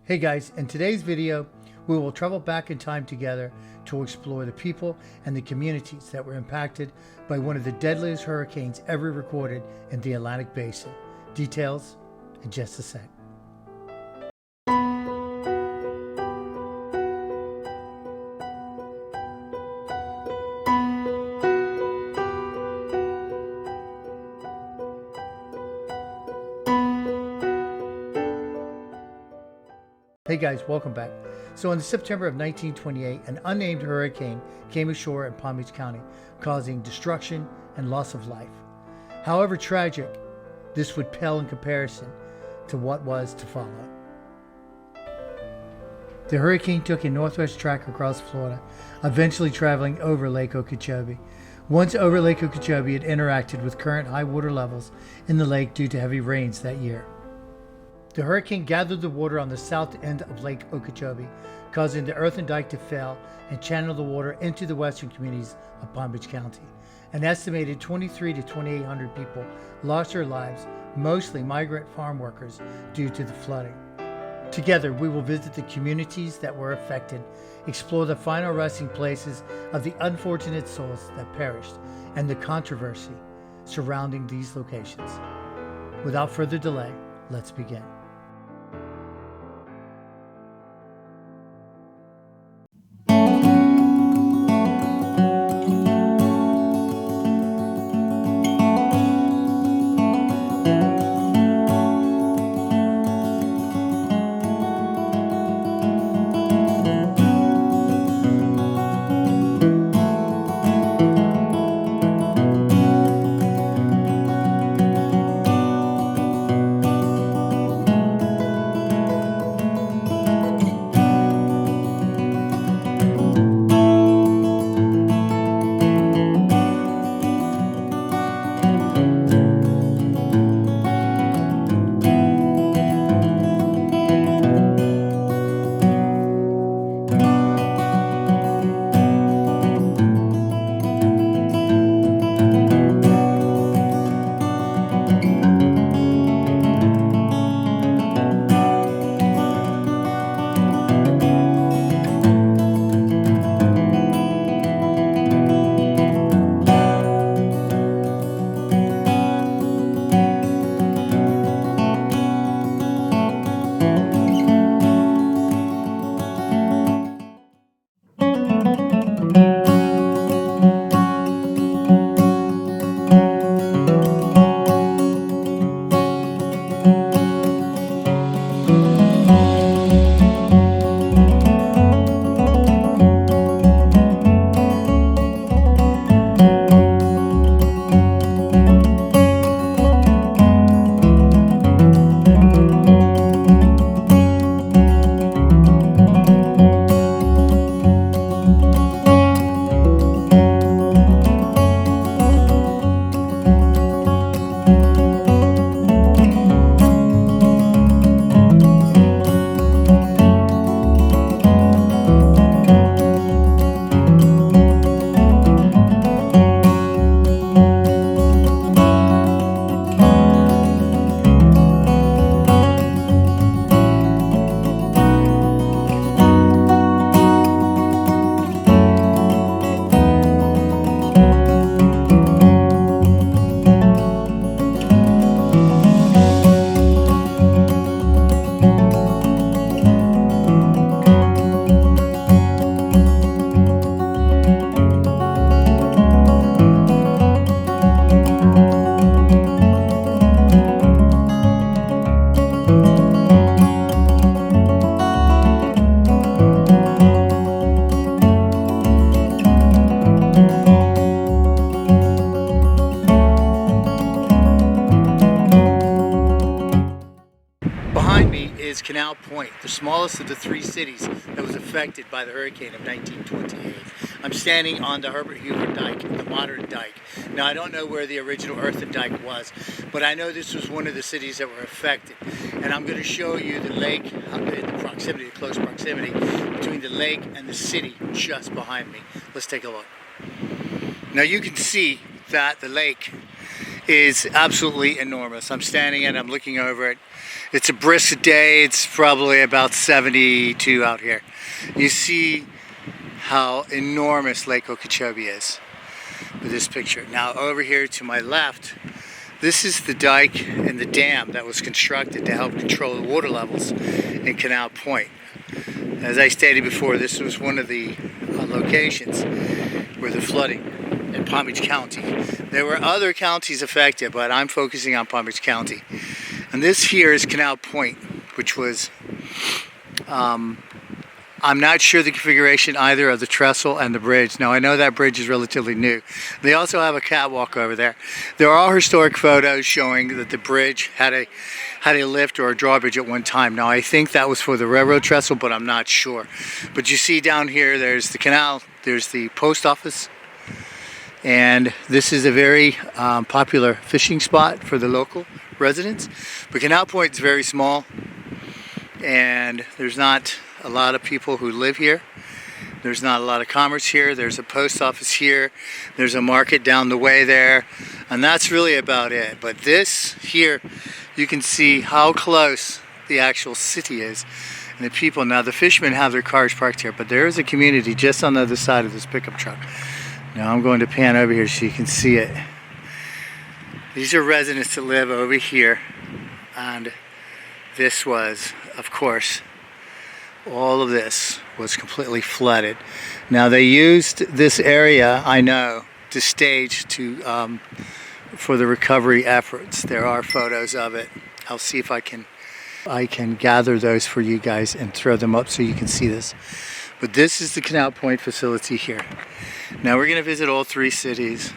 Hey guys, in today's video, we will travel back in time together to explore the people and the communities that were impacted by one of the deadliest hurricanes ever recorded in the Atlantic Basin. Details in just a sec. Hey guys, welcome back. So in September of 1928, an unnamed hurricane came ashore in Palm Beach County, causing destruction and loss of life. However tragic, this would pale in comparison to what was to follow. The hurricane took a northwest track across Florida, eventually traveling over Lake Okeechobee. Once over Lake Okeechobee, it interacted with current high water levels in the lake due to heavy rains that year. The hurricane gathered the water on the south end of Lake Okeechobee, causing the earthen dike to fail and channel the water into the western communities of Palm Beach County. An estimated 2,300 to 2,800 people lost their lives, mostly migrant farm workers, due to the flooding. Together, we will visit the communities that were affected, explore the final resting places of the unfortunate souls that perished, and the controversy surrounding these locations. Without further delay, let's begin. Behind me is Canal Point, the smallest of the three cities that was affected by the hurricane of 1928. I'm standing on the Herbert Hoover dike, the modern dike. Now I don't know where the original earthen dike was, but I know this was one of the cities that were affected. And I'm going to show you the lake, the proximity, the close proximity between the lake and the city just behind me. Let's take a look. Now you can see that the lake is absolutely enormous. I'm standing and I'm looking over it. It's a brisk day. It's probably about 72 out here. You see how enormous Lake Okeechobee is with this picture. Now over here to my left, this is the dike and the dam that was constructed to help control the water levels in Canal Point. As I stated before, this was one of the locations where the flooding in Palm Beach County. There were other counties affected, but I'm focusing on Palm Beach County. And this here is Canal Point, which was, I'm not sure the configuration either of the trestle and the bridge. Now I know that bridge is relatively new. They also have a catwalk over there. There are historic photos showing that the bridge had a lift or a drawbridge at one time. Now I think that was for the railroad trestle, but I'm not sure. But you see down here, there's the canal, there's the post office, and this is a very popular fishing spot for the local residents. But Canal Point is very small, and there's not a lot of people who live here. There's not a lot of commerce here. There's a post office here. There's a market down the way there. And that's really about it. But this here, you can see how close the actual city is. And the people, now the fishermen have their cars parked here, but there is a community just on the other side of this pickup truck. Now I'm going to pan over here so you can see it. These are residents that live over here. And this was, of course, all of this was completely flooded. Now they used this area, I know, to stage for the recovery efforts. There are photos of it. I'll see if I can gather those for you guys and throw them up so you can see this. But this is the Canal Point facility here. Now we're going to visit all three cities,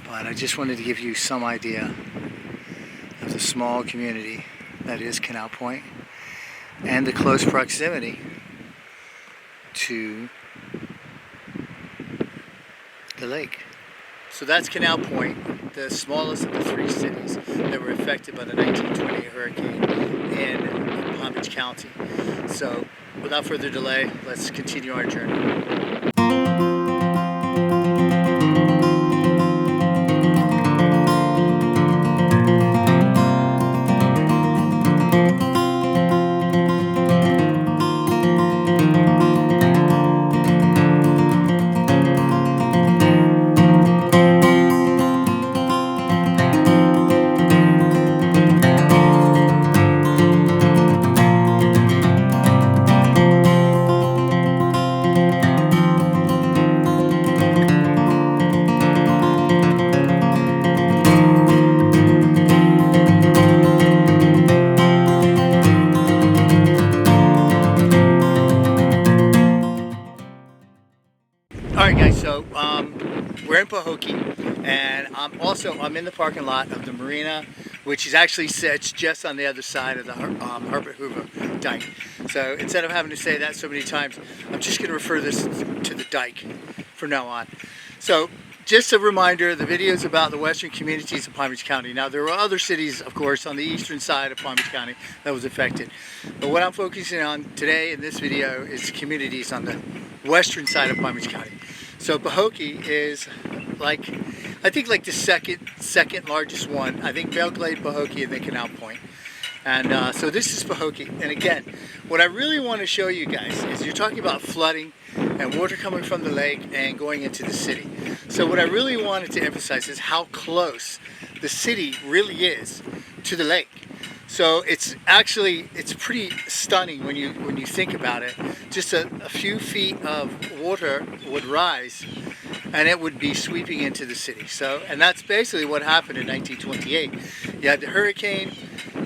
but I just wanted to give you some idea of the small community that is Canal Point and the close proximity to the lake. So that's Canal Point, the smallest of the three cities that were affected by the 1920 hurricane in Palm Beach County. So without further delay, let's continue our journey. Alright guys, so we're in Pahokee, and I'm in the parking lot of the marina, which is actually sits just on the other side of the Herbert Hoover dike. So instead of having to say that so many times, I'm just going to refer this to the dike from now on. So just a reminder, the video is about the western communities of Palm Beach County. Now there were other cities, of course, on the eastern side of Palm Beach County that was affected. But what I'm focusing on today in this video is communities on the western side of Palm Beach County. So Pahokee is I think the second largest one. I think Belglade, Pahokee, and then Canal Point. And so this is Pahokee. And again, what I really want to show you guys is you're talking about flooding and water coming from the lake and going into the city. So what I really wanted to emphasize is how close the city really is to the lake. So it's pretty stunning when you think about it. Just a few feet of water would rise and it would be sweeping into the city. So, and that's basically what happened in 1928. You had the hurricane,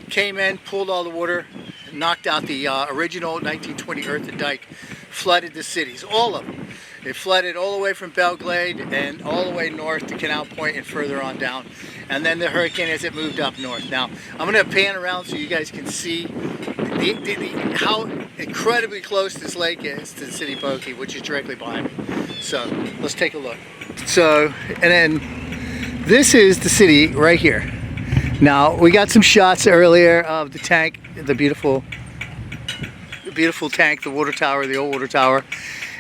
came in, pulled all the water, knocked out the original 1920 earthen dike, flooded the cities, all of them. It flooded all the way from Belglade and all the way north to Canal Point and further on down. And then the hurricane as it moved up north. Now, I'm going to pan around so you guys can see how incredibly close this lake is to the city of Pahokee, which is directly behind me. So, let's take a look. So, and then this is the city right here. Now, we got some shots earlier of the tank, the beautiful tank, the water tower, the old water tower,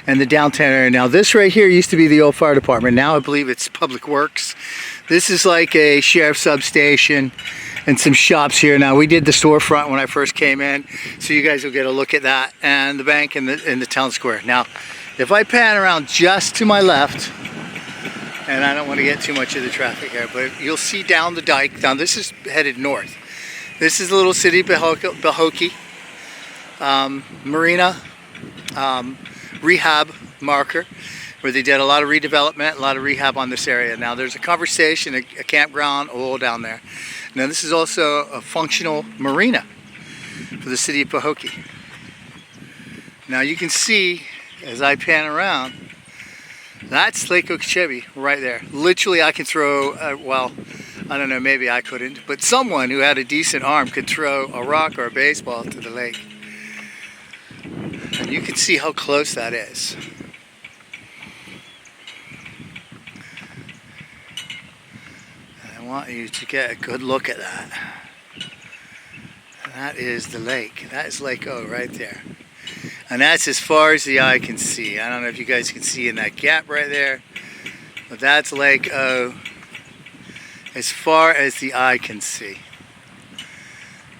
and the downtown area. Now, this right here used to be the old fire department. Now, I believe it's Public Works. This is like a sheriff's substation and some shops here. Now, we did the storefront when I first came in, so you guys will get a look at that, and the bank and the town square. Now, if I pan around just to my left, and I don't want to get too much of the traffic here, but you'll see down the dike. Now, this is headed north. This is the little city of Pahokee, marina, rehab marker, where they did a lot of redevelopment, a lot of rehab on this area. Now, there's a conversation, a campground all down there. Now, this is also a functional marina for the city of Pahokee. Now, you can see, as I pan around, that's Lake Okeechobee right there. Literally, I can throw, well, I don't know, maybe I couldn't, but someone who had a decent arm could throw a rock or a baseball to the lake. And you can see how close that is. And I want you to get a good look at that. And that is the lake. That is Lake O right there. And that's as far as the eye can see. I don't know if you guys can see in that gap right there, but that's Lake O as far as the eye can see.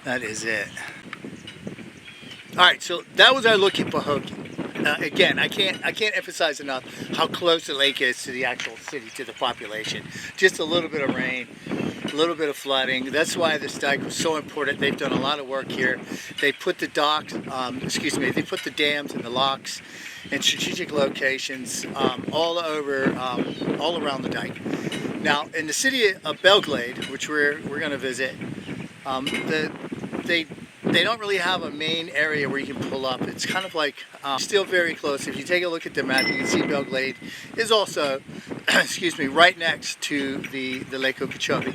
That is it. All right, so that was our look at Pahokee. Again, I can't emphasize enough how close the lake is to the actual city, to the population. Just a little bit of rain, a little bit of flooding. That's why this dike was so important. They've done a lot of work here. They put the docks, they put the dams and the locks in strategic locations all around the dike. Now, in the city of Belglade, which we're going to visit, they don't really have a main area where you can pull up. It's kind of like still very close. If you take a look at the map, you can see Belglade is also, right next to the Lake Okeechobee.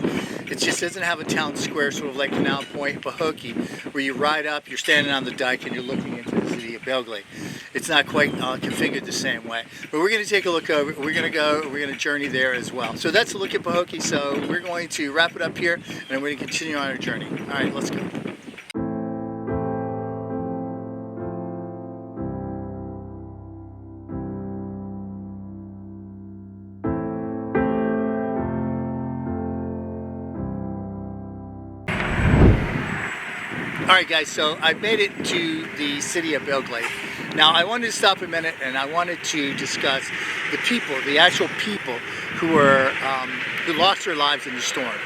It just doesn't have a town square, sort of like Canal Point, Pahokee, where you ride up, you're standing on the dike, and you're looking into the city of Belglade. It's not quite configured the same way. But we're going to take a look over. We're going to journey there as well. So that's a look at Pahokee. So we're going to wrap it up here, and we're going to continue on our journey. All right, let's go. Alright guys, so I've made it to the city of Belglade. Now I wanted to stop a minute and I wanted to discuss the people, the actual people who lost their lives in the storm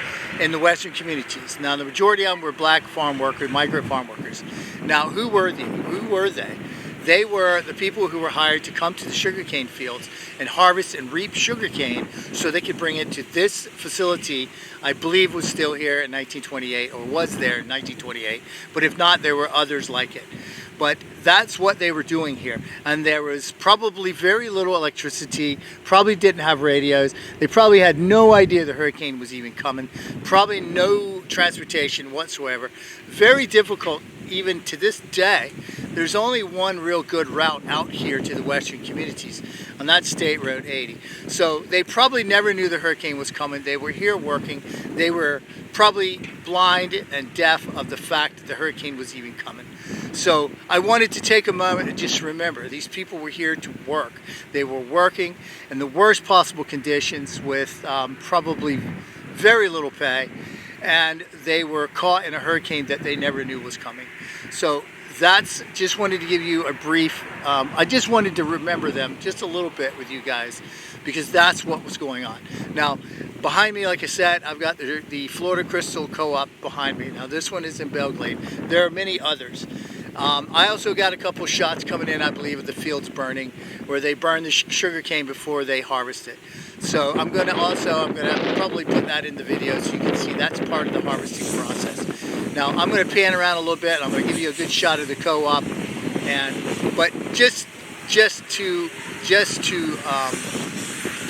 in the western communities. Now the majority of them were black farm workers, migrant farm workers. Now who were they? They were the people who were hired to come to the sugarcane fields and harvest and reap sugarcane so they could bring it to this facility. I believe was still here in 1928, or was there in 1928, but if not, there were others like it. But that's what they were doing here. And there was probably very little electricity, probably didn't have radios. They probably had no idea the hurricane was even coming, probably no transportation whatsoever. Very difficult even to this day. There's only one real good route out here to the western communities, and that's State Road 80. So they probably never knew the hurricane was coming. They were here working. They were probably blind and deaf of the fact that the hurricane was even coming. So I wanted to take a moment and just remember, these people were here to work. They were working in the worst possible conditions with probably very little pay, and they were caught in a hurricane that they never knew was coming. So that's, just wanted to give you a brief, I just wanted to remember them just a little bit with you guys, because that's what was going on. Now, behind me, like I said, I've got the Florida Crystal Co-op behind me. Now, this one is in Belglade. There are many others. I also got a couple shots coming in, I believe, of the fields burning, where they burn the sugar cane before they harvest it. So I'm going to probably put that in the video so you can see that's part of the harvesting process. Now I'm going to pan around a little bit. I'm going to give you a good shot of the co-op, but just to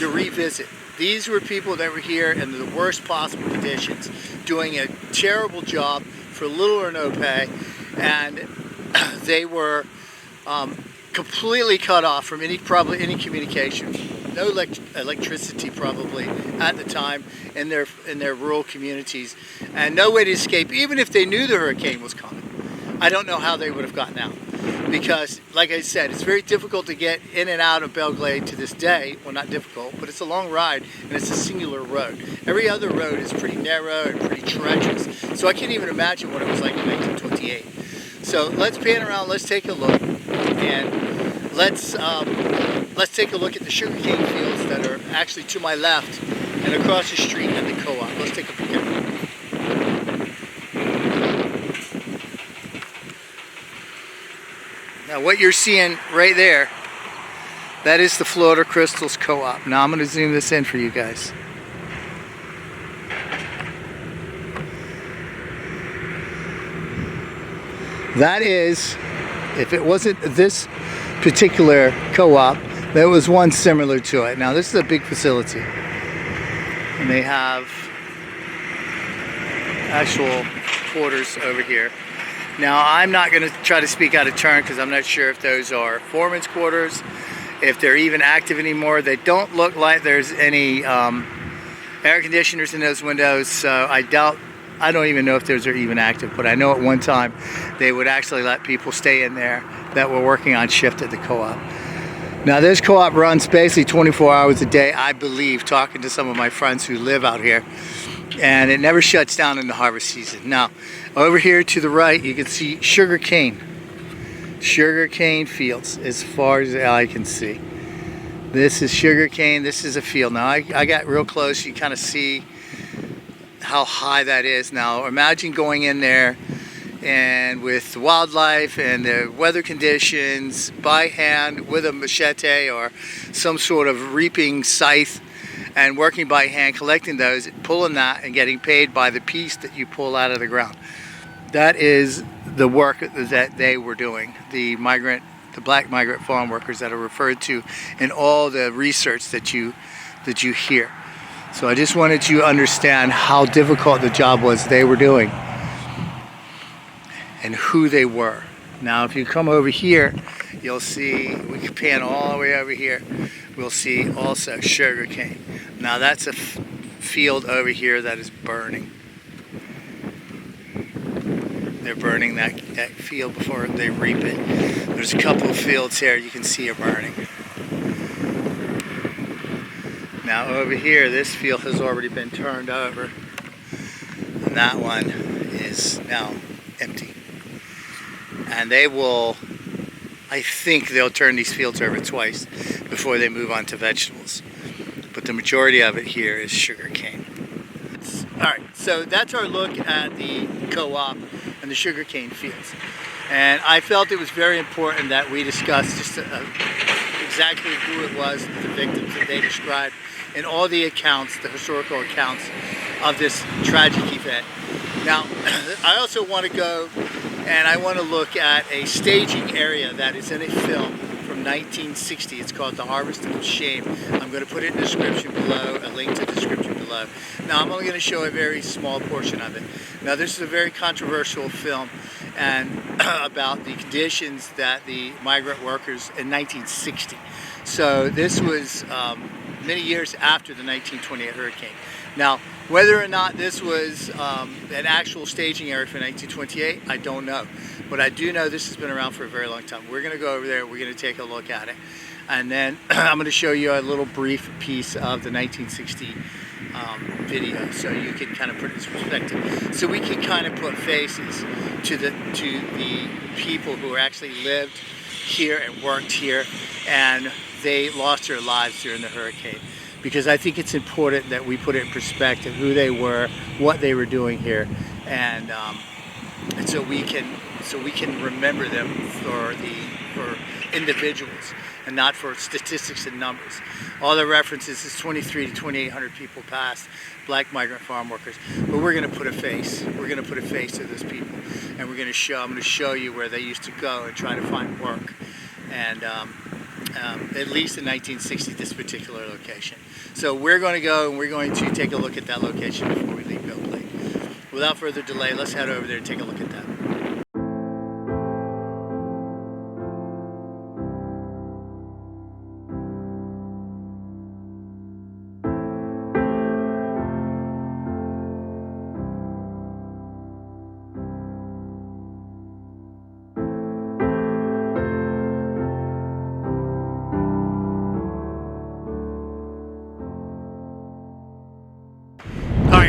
revisit. These were people that were here in the worst possible conditions, doing a terrible job for little or no pay, and they were completely cut off from any communication. No electricity probably at the time in their rural communities, and no way to escape. Even if they knew the hurricane was coming, I don't know how they would have gotten out. because, like I said, it's very difficult to get in and out of Belle Glade to this day. Well, not difficult, but it's a long ride, and it's a singular road. Every other road is pretty narrow and pretty treacherous, so I can't even imagine what it was like in 1928. So let's pan around, let's take a look, and let's take a look at the sugarcane fields that are actually to my left and across the street at the co-op. Let's take a peek at it. Now what you're seeing right there, that is the Florida Crystals Co-op. Now I'm going to zoom this in for you guys. That is, if it wasn't this particular co-op, there was one similar to it. Now this is a big facility, and they have actual quarters over here. Now I'm not going to try to speak out of turn because I'm not sure if those are foreman's quarters, if they're even active anymore. They don't look like there's any air conditioners in those windows, so I don't even know if those are even active, but I know at one time they would actually let people stay in there that were working on shift at the co-op. Now this co-op runs basically 24 hours a day, I believe, talking to some of my friends who live out here, and it never shuts down in the harvest season. Now over here to the right you can see sugarcane fields as far as the eye can see. This is sugarcane, this is a field. Now I got real close, you kind of see how high that is. Now imagine going in there and with the wildlife and the weather conditions by hand with a machete or some sort of reaping scythe and working by hand, collecting those, pulling that and getting paid by the piece that you pull out of the ground. That is the work that they were doing, the black migrant farm workers that are referred to in all the research that you hear. So I just wanted you to understand how difficult the job was they were doing and who they were. Now if you come over here, you'll see, we can pan all the way over here, we'll see also sugarcane. Now that's a field over here that is burning. They're burning that field before they reap it. There's a couple of fields here you can see are burning. Now over here, this field has already been turned over, and that one is now empty. And they will, I think they'll turn these fields over twice before they move on to vegetables. But the majority of it here is sugarcane. Alright, so that's our look at the co-op and the sugarcane fields. And I felt it was very important that we discuss just exactly who it was, the victims that they described, in all the accounts, the historical accounts of this tragic event. Now, I also want to go and I want to look at a staging area that is in a film from 1960. It's called The Harvest of Shame. I'm going to put it in the description below, a link to the description below. Now, I'm only going to show a very small portion of it. Now, this is a very controversial film and about the conditions that the migrant workers in 1960. So this was many years after the 1928 hurricane. Now, whether or not this was an actual staging area for 1928, I don't know. But I do know this has been around for a very long time. We're going to go over there, we're going to take a look at it. And then I'm going to show you a little brief piece of the 1960 video so you can kind of put it in perspective. So we can kind of put faces to the people who actually lived here and worked here, and they lost their lives during the hurricane. Because I think it's important that we put it in perspective, who they were, what they were doing here, and so we can remember them for individuals and not for statistics and numbers. All the references is 23 to 2,800 people passed, black migrant farm workers. But we're going to put a face. We're going to put a face to those people, and I'm going to show you where they used to go and try to find work. And at least in 1960, this particular location. So we're going to go and we're going to take a look at that location before we leave Belle Glade. Without further delay, let's head over there and take a look at that.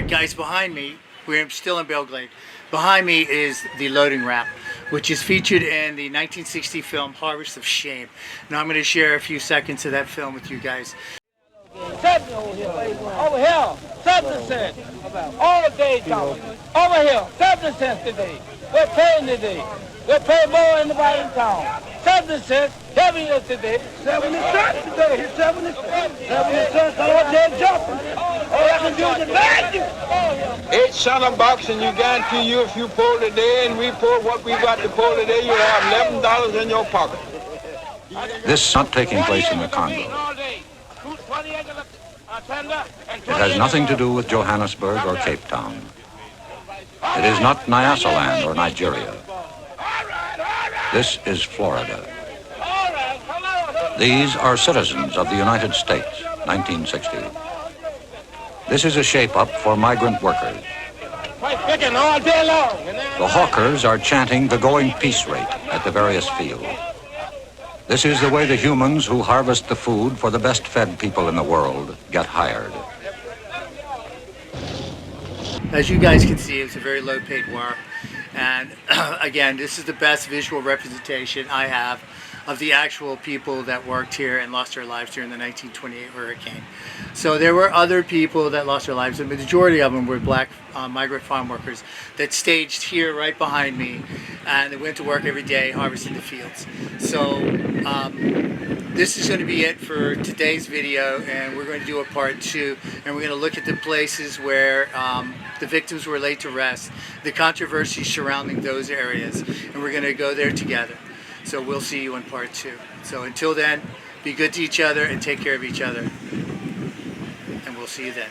Guys, behind me, we're still in Belgrade. Behind me is the loading ramp, which is featured in the 1960 film Harvest of Shame. Now I'm going to share a few seconds of that film with you guys. Over here, 7 cents. All day talking. Over here, 7 cents today. We're paying today. We're paying more than anybody in town. 7 cents, heavier today. 70 cents today. 70 cents. 70 cents all day jumping. All I can do is imagine. 8 cent box, and you guarantee you if you pull today and we pull what we got to pull today, you'll have $11 in your pocket. This is not taking place in the Congo. It has nothing to do with Johannesburg or Cape Town. It is not Nyasaland or Nigeria. This is Florida. These are citizens of the United States, 1960. This is a shape-up for migrant workers. The hawkers are chanting the going peace rate at the various fields. This is the way the humans who harvest the food for the best-fed people in the world get hired. As you guys can see, it's a very low-paid work. And again, this is the best visual representation I have of the actual people that worked here and lost their lives during the 1928 hurricane. So there were other people that lost their lives. The majority of them were black migrant farm workers that staged here right behind me, and they went to work every day harvesting the fields. So this is going to be it for today's video, and we're going to do a part 2, and we're going to look at the places where the victims were laid to rest, the controversies surrounding those areas, and we're going to go there together. So we'll see you in part 2. So until then, be good to each other and take care of each other. And we'll see you then.